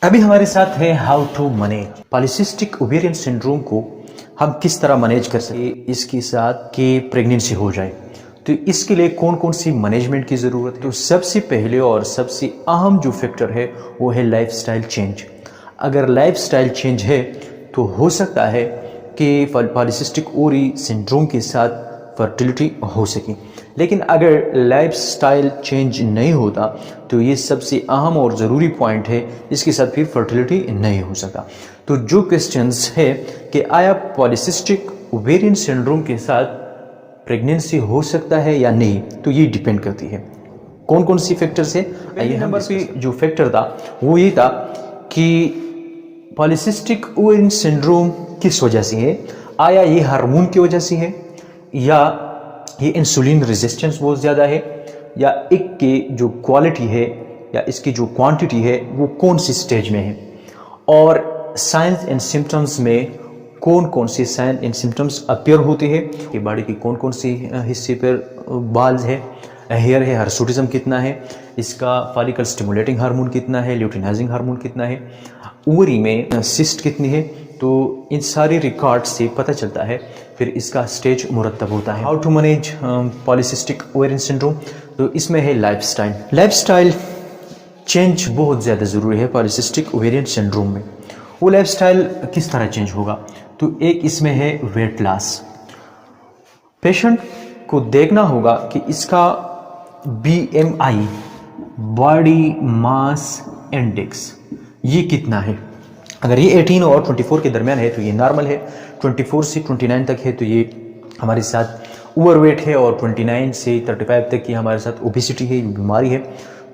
अभी हमारे साथ है how to manage polycystic ovarian syndrome को हम किस तरह मैनेज कर सके इसके साथ कि प्रेगनेंसी हो जाए। तो इसके लिए कौन कौन सी मैनेजमेंट की ज़रूरत है। तो सबसे पहले और सबसे अहम जो फैक्टर है वो है लाइफस्टाइल चेंज। अगर लाइफस्टाइल चेंज है तो हो सकता है कि पॉलीसिस्टिक ओवरी सिंड्रोम के साथ फर्टिलिटी हो सके। लेकिन अगर लाइफस्टाइल चेंज नहीं होता तो ये सबसे अहम और ज़रूरी पॉइंट है, इसके साथ फिर फर्टिलिटी नहीं हो सकता। तो जो क्वेश्चंस है कि आया पॉलीसिस्टिक ओवेरियन सिंड्रोम के साथ प्रेगनेंसी हो सकता है या नहीं, तो ये डिपेंड करती है कौन कौन सी फैक्टर्स है। आइए नंबर पे जो फैक्टर था वो ये था कि पॉलीसिस्टिक ओवेरियन सिंड्रोम किस वजह से है। आया ये हार्मोन की वजह से है, या ये इंसुलिन रेजिस्टेंस बहुत ज़्यादा है, या एक के जो क्वालिटी है या इसकी जो क्वांटिटी है वो कौन सी स्टेज में है, और साइंस एंड सिम्टम्स में कौन कौन से साइन एंड सिम्टम्स अपीयर होते हैं कि बॉडी की कौन कौन सी हिस्से पर बाल्स है, हेयर है, हर्सुटिज्म कितना है, इसका फॉलिकल स्टिमुलेटिंग हार्मोन कितना है, ल्यूटिनाइजिंग हार्मोन कितना है, ओवरी में सिस्ट कितनी है। तो इन सारे रिकॉर्ड से पता चलता है, फिर इसका स्टेज मुरतब होता है। How to manage polycystic ovarian syndrome. तो इसमें है लाइफस्टाइल चेंज बहुत ज़्यादा ज़रूरी है पॉलीसिस्टिक ओवेरियन सिंड्रोम में। वो लाइफस्टाइल किस तरह चेंज होगा, तो एक इसमें है वेट लॉस। पेशेंट को देखना होगा कि इसका BMI बॉडी मास इंडेक्स ये कितना है। अगर ये 18 और 24 के दरमियान है तो ये नॉर्मल है, 24 से 29 तक है तो ये हमारे साथ ओवरवेट है, और 29 से 35 तक की हमारे साथ ओबेसिटी है, बीमारी है।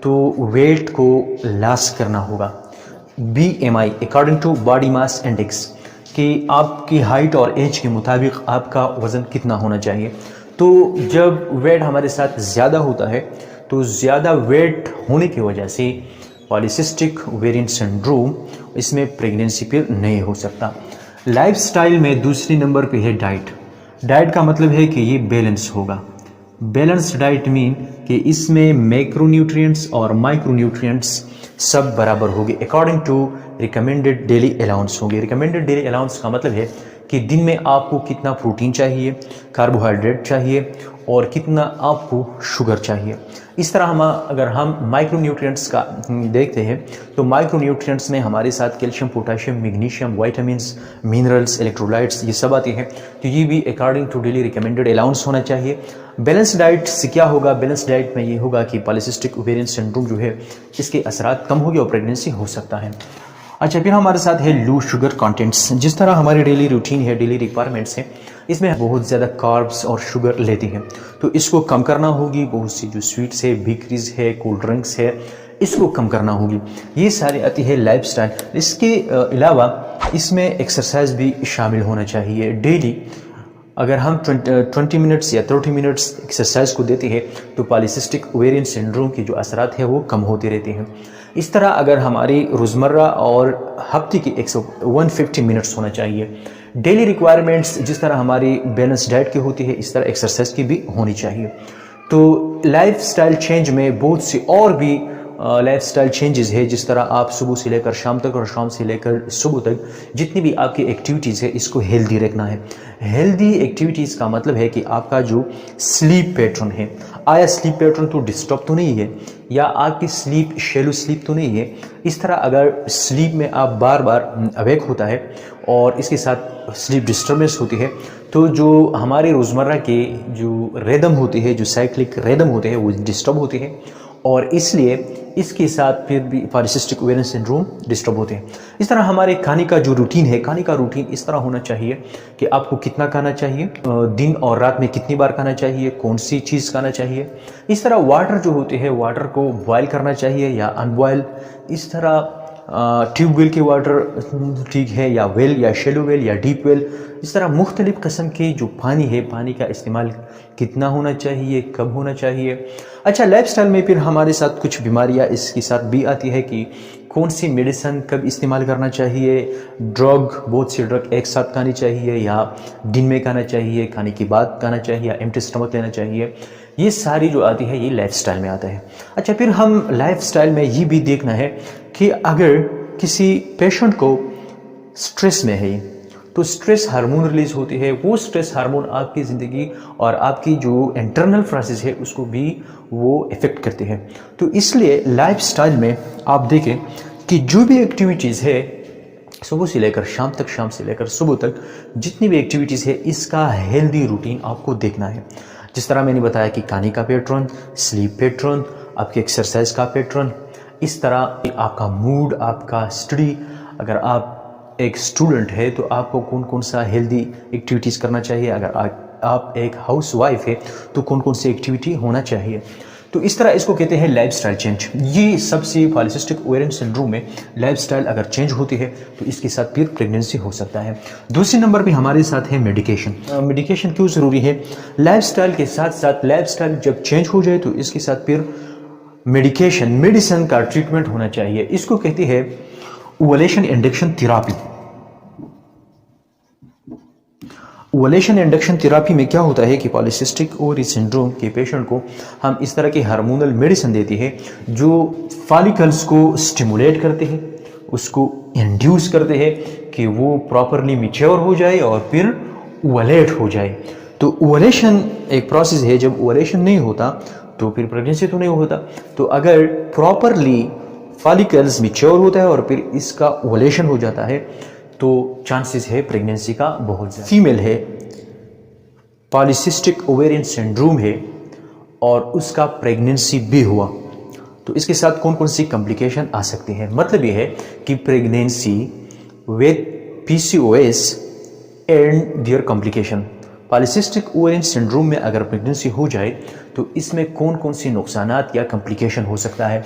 तो वेट को लॉस करना होगा। BMI according to body mass index कि आपकी हाइट और एज के मुताबिक आपका वज़न कितना होना चाहिए। तो जब वेट हमारे साथ ज़्यादा होता है तो ज़्यादा वेट होने की वजह से पॉलीसिस्टिक ओवेरियन सिंड्रोम इसमें प्रेगनेंसी पर नहीं हो सकता। लाइफस्टाइल में दूसरे नंबर पे है डाइट का मतलब है कि ये बैलेंस होगा। बैलेंस्ड डाइट मीन कि इसमें मैक्रोन्यूट्रिएंट्स और माइक्रोन्यूट्रिएंट्स सब बराबर होंगे according to recommended daily allowance होंगे। रिकमेंडेड डेली अलाउंस का मतलब है कि दिन में आपको कितना प्रोटीन चाहिए, कार्बोहाइड्रेट चाहिए, और कितना आपको शुगर चाहिए। इस तरह अगर हम माइक्रोन्यूट्रिएंट्स का देखते हैं तो माइक्रोन्यूट्रिएंट्स में हमारे साथ calcium, potassium, magnesium, vitamins, minerals, electrolytes ये सब आते हैं। तो ये भी according to daily recommended allowance होना चाहिए। बैलेंस डाइट से क्या होगा, बैलेंस डाइट में ये होगा कि पॉलीसिस्टिक ओवेरियन सिंड्रोम जो है इसके असरात कम होगी और प्रेगनेंसी हो सकता है। अच्छा, फिर हमारे साथ है लो शुगर कंटेंट्स। जिस तरह हमारी डेली रूटीन है, डेली रिक्वायरमेंट्स है, इसमें बहुत ज़्यादा कार्ब्स और शुगर लेती है, तो इसको कम करना होगी। बहुत सी जो स्वीट्स है, बेकरीज है, कोल्ड ड्रिंक्स है, इसको कम करना होगी। ये सारी आती है लाइफस्टाइल। इसके अलावा इसमें एक्सरसाइज भी शामिल होना चाहिए डेली। अगर हम 20 मिनट्स या 30 मिनट्स एक्सरसाइज को देते हैं तो पॉलीसिस्टिक ओवेरियन सिंड्रोम की जो असरात है वो कम होते रहते हैं। इस तरह अगर हमारी रोज़मर्रा और हफ्ते की 150 मिनट्स होना चाहिए। डेली रिक्वायरमेंट्स जिस तरह हमारी बैलेंस डाइट की होती है, इस तरह एक्सरसाइज की भी होनी चाहिए। तो लाइफस्टाइल चेंज में बहुत सी और भी लाइफस्टाइल चेंजेस है, जिस तरह आप सुबह से लेकर शाम तक और शाम से लेकर सुबह तक जितनी भी आपकी एक्टिविटीज़ है इसको हेल्दी रखना है। हेल्दी एक्टिविटीज़ का मतलब है कि आपका जो स्लीप पैटर्न है, आया स्लीप पैटर्न तो डिस्टर्ब तो नहीं है, या आपकी स्लीप शैलो स्लीप तो नहीं है। इस तरह अगर स्लीप में आप बार बार अवेक होता है और इसके साथ स्लीप डिस्टर्बेंस होती है, तो जो हमारे रोज़मर्रा के जो रिदम होती है, जो साइक्लिक रिदम होते हैं वो डिस्टर्ब होते हैं, और इसलिए इसके साथ फिर भी पॉलीसिस्टिक ओवेरियन सिंड्रोम डिस्टर्ब होते हैं। इस तरह हमारे खाने का जो रूटीन है, खाने का रूटीन इस तरह होना चाहिए कि आपको कितना खाना चाहिए, दिन और रात में कितनी बार खाना चाहिए, कौन सी चीज़ खाना चाहिए। इस तरह वाटर जो होते हैं, वाटर को बॉयल करना चाहिए या अनबॉयल। इस तरह ट्यूबवेल के वाटर ठीक है, या वेल या शेलो वेल या डीप वेल। इस तरह मुख्तलिफ़ किस्म के जो पानी है, पानी का इस्तेमाल कितना होना चाहिए, कब होना चाहिए। अच्छा, लाइफस्टाइल में फिर हमारे साथ कुछ बीमारियां इसके साथ भी आती है कि कौन सी मेडिसिन कब इस्तेमाल करना चाहिए, ड्रग, बहुत सी ड्रग एक साथ खानी चाहिए या दिन में खाना चाहिए, खाने के बाद खाना चाहिए या एम्प्टी स्टमक लेना चाहिए। ये सारी जो आती है ये लाइफस्टाइल में आता है। अच्छा, फिर हम लाइफस्टाइल में ये भी देखना है कि अगर किसी पेशेंट को स्ट्रेस में है, तो स्ट्रेस हार्मोन रिलीज होती है, वो स्ट्रेस हार्मोन आपकी ज़िंदगी और आपकी जो इंटरनल प्रोसेस है उसको भी वो इफ़ेक्ट करते हैं। तो इसलिए लाइफस्टाइल में आप देखें कि जो भी एक्टिविटीज़ है सुबह से लेकर शाम तक, शाम से लेकर सुबह तक, जितनी भी एक्टिविटीज़ है इसका हेल्दी रूटीन आपको देखना है। जिस तरह मैंने बताया कि खाने का पैटर्न, स्लीप पैटर्न, आपके एक्सरसाइज का पैटर्न, इस तरह आपका मूड, आपका स्टडी, अगर आप एक स्टूडेंट है तो आपको कौन कौन सा हेल्दी एक्टिविटीज़ करना चाहिए, अगर आप एक हाउस वाइफ है तो कौन कौन सी एक्टिविटी होना चाहिए। तो इस तरह इसको कहते हैं लाइफस्टाइल चेंज। ये सबसे पॉलीसिस्टिक ओवेरियन सिंड्रोम में लाइफस्टाइल अगर चेंज होती है तो इसके साथ फिर प्रेगनेंसी हो सकता है। दूसरे नंबर पे हमारे साथ है मेडिकेशन। मेडिकेशन क्यों ज़रूरी है? लाइफस्टाइल के साथ साथ लाइफस्टाइल जब चेंज हो जाए तो इसके साथ फिर मेडिसिन का ट्रीटमेंट होना चाहिए। इसको कहते हैं ovulation induction therapy. Ovulation induction therapy में क्या होता है कि पॉलीसिस्टिक ओवरी सिंड्रोम के पेशेंट को हम इस तरह की हार्मोनल मेडिसिन देते हैं जो फॉलिकल्स को स्टिमुलेट करते हैं, उसको इंड्यूस करते हैं कि वो प्रॉपरली मैच्योर हो जाए और फिर ओवुलेट हो जाए। तो ओवुलेशन एक प्रोसेस है, जब ओवुलेशन नहीं होता तो फिर प्रेगनेंसी तो नहीं होता। तो अगर प्रॉपरली फॉलिकल्स मैच्योर होता है और फिर इसका ओवुलेशन हो जाता है तो चांसेस है प्रेगनेंसी का बहुत ज़्यादा। फीमेल है, पॉलीसिस्टिक ओवेरियन सिंड्रोम है और उसका प्रेगनेंसी भी हुआ तो इसके साथ कौन कौन सी कॉम्प्लिकेशन आ सकती हैं? मतलब ये है कि pregnancy with PCOS and their complication. Polycystic ovarian syndrome में अगर प्रेगनेंसी हो जाए तो इसमें कौन कौन सी नुकसानात या कॉम्प्लिकेशन हो सकता है?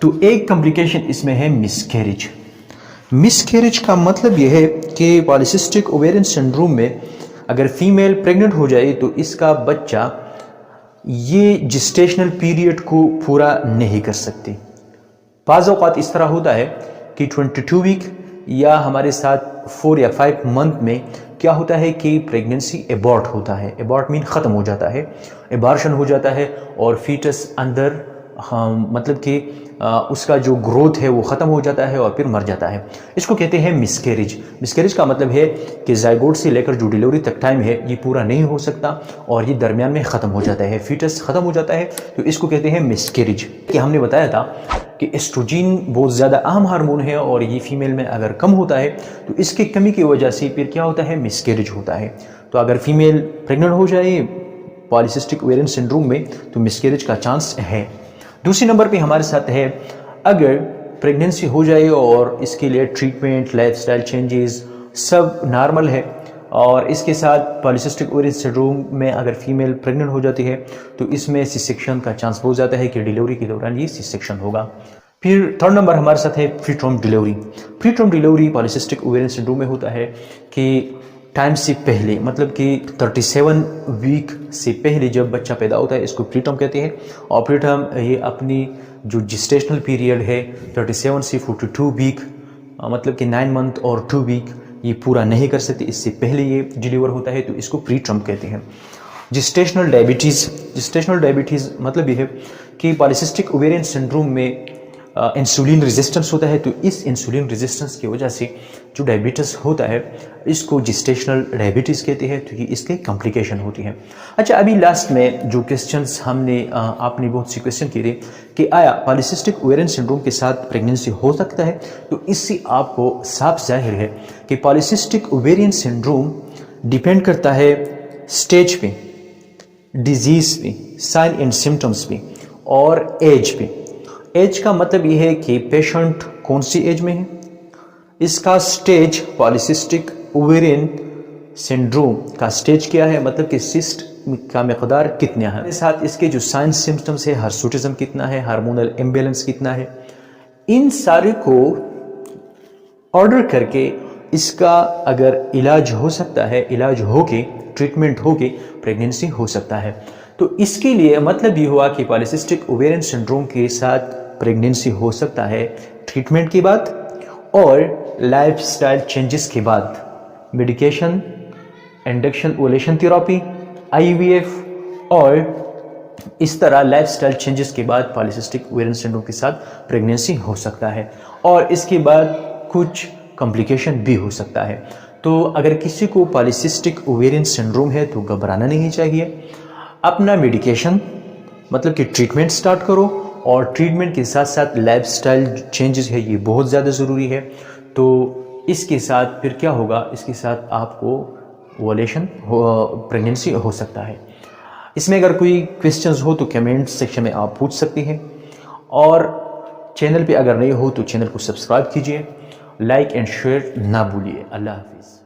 तो एक कॉम्प्लिकेशन इसमें है मिसकैरेज। मिसकैरेज का मतलब यह है कि पॉलीसिस्टिक ओवेरियन सिंड्रोम में अगर फीमेल प्रेग्नेंट हो जाए तो इसका बच्चा ये जिस्टेशनल पीरियड को पूरा नहीं कर सकती। बाज़ औक़ात इस तरह होता है कि 22 वीक या हमारे साथ 4 या 5 मंथ में क्या होता है कि प्रेगनेंसी एबॉर्ट होता है। एबॉर्ट मीन ख़त्म हो जाता है, एबार्शन हो जाता है और फीटस अंदर मतलब कि उसका जो ग्रोथ है वो ख़त्म हो जाता है और फिर मर जाता है। इसको कहते हैं मिसकैरेज। मिसकैरेज का मतलब है कि जाइगोट से लेकर जो डिलीवरी तक टाइम है ये पूरा नहीं हो सकता और ये दरमियान में ख़त्म हो जाता है, फीटस ख़त्म हो जाता है, तो इसको कहते हैं मिसकैरेज। कि हमने बताया था कि एस्ट्रोजन बहुत ज़्यादा अहम हार्मोन है और ये फीमेल में अगर कम होता है तो इसकी कमी की वजह से फिर क्या होता है, मिसकैरेज होता है। तो अगर फीमेल प्रेग्नेंट हो जाए पॉलीसिस्टिक ओवेरियन सिंड्रोम में तो मिसकैरेज का चांस है। दूसरे नंबर पे हमारे साथ है अगर प्रेगनेंसी हो जाए और इसके लिए ट्रीटमेंट, लाइफस्टाइल चेंजेस सब नॉर्मल है और इसके साथ पॉलीसिस्टिक ओवेरियन सिंड्रोम में अगर फीमेल प्रेग्नेंट हो जाती है तो इसमें सी सेक्शन का चांस बहुत ज़्यादा है कि डिलीवरी के दौरान ये सी सेक्शन होगा। फिर थर्ड नंबर हमारे साथ है pre term delivery. Pre term delivery polycystic ovarian syndrome में होता है कि टाइम से पहले, मतलब कि 37 वीक से पहले जब बच्चा पैदा होता है इसको प्री टर्म कहते हैं। और प्री टर्म ये अपनी जो जिस्टेशनल पीरियड है 37 से 42 वीक, मतलब कि 9 मंथ और 2 वीक ये पूरा नहीं कर सकते, इससे पहले ये डिलीवर होता है तो इसको प्री टर्म कहते हैं। जिस्टेशनल डायबिटीज़ मतलब ये है कि पॉलीसिस्टिक ओवेरियन सिंड्रोम में इंसुलिन रेजिस्टेंस होता है, तो इस इंसुलिन रेजिस्टेंस की वजह से जो डायबिटीज़ होता है इसको जिस्टेशनल डायबिटीज़ कहते हैं, तो ये इसके कॉम्प्लिकेशन होती है। अच्छा, अभी लास्ट में जो क्वेश्चंस हमने आपने बहुत से क्वेश्चन किए थे कि आया पॉलीसिस्टिक ओवेरियन सिंड्रोम के साथ प्रेगनेंसी हो सकता है, तो इससे आपको साफ जाहिर है कि पॉलीसिस्टिक ओवेरियन सिंड्रोम डिपेंड करता है स्टेज पे, डिजीज़ पे, साइन एंड सिम्टम्स पे और एज पे। एज का मतलब ये है कि पेशेंट कौन सी एज में है, इसका स्टेज पॉलीसिस्टिक ओवेरियन सिंड्रोम का स्टेज क्या है, मतलब कि सिस्ट का मकदार कितना है, इसके साथ इसके जो साइन सिम्टम्स है, हर्सुटिज्म कितना है, हार्मोनल इम्बैलेंस कितना है, इन सारे को ऑर्डर करके इसका अगर इलाज हो सकता है, इलाज होके ट्रीटमेंट होके प्रेगनेंसी हो सकता है। तो इसके लिए मतलब ये हुआ कि पॉलीसिस्टिक ओवेरियन सिंड्रोम के साथ प्रेगनेंसी हो सकता है ट्रीटमेंट के बाद और लाइफस्टाइल चेंजेस के बाद। Medication, induction ovulation therapy, IVF और इस तरह लाइफस्टाइल चेंजेस के बाद पॉलीसिस्टिक ओवेरियन सिंड्रोम के साथ प्रेगनेंसी हो सकता है। और इसके बाद कुछ कॉम्प्लिकेशन भी हो सकता है। तो अगर किसी को पॉलीसिस्टिक ओवेरियन सिंड्रोम है तो घबराना नहीं चाहिए। अपना मेडिकेशन मतलब कि ट्रीटमेंट स्टार्ट करो, और ट्रीटमेंट के साथ साथ लाइफस्टाइल चेंजेस है ये बहुत ज़्यादा ज़रूरी है। तो इसके साथ फिर क्या होगा, इसके साथ आपको ओवुलेशन प्रेगनेंसी हो सकता है। इसमें अगर कोई क्वेश्चंस हो तो कमेंट सेक्शन में आप पूछ सकते हैं, और चैनल पे अगर नए हो तो चैनल को सब्सक्राइब कीजिए, लाइक एंड शेयर ना भूलिए। अल्लाह हाफिज़।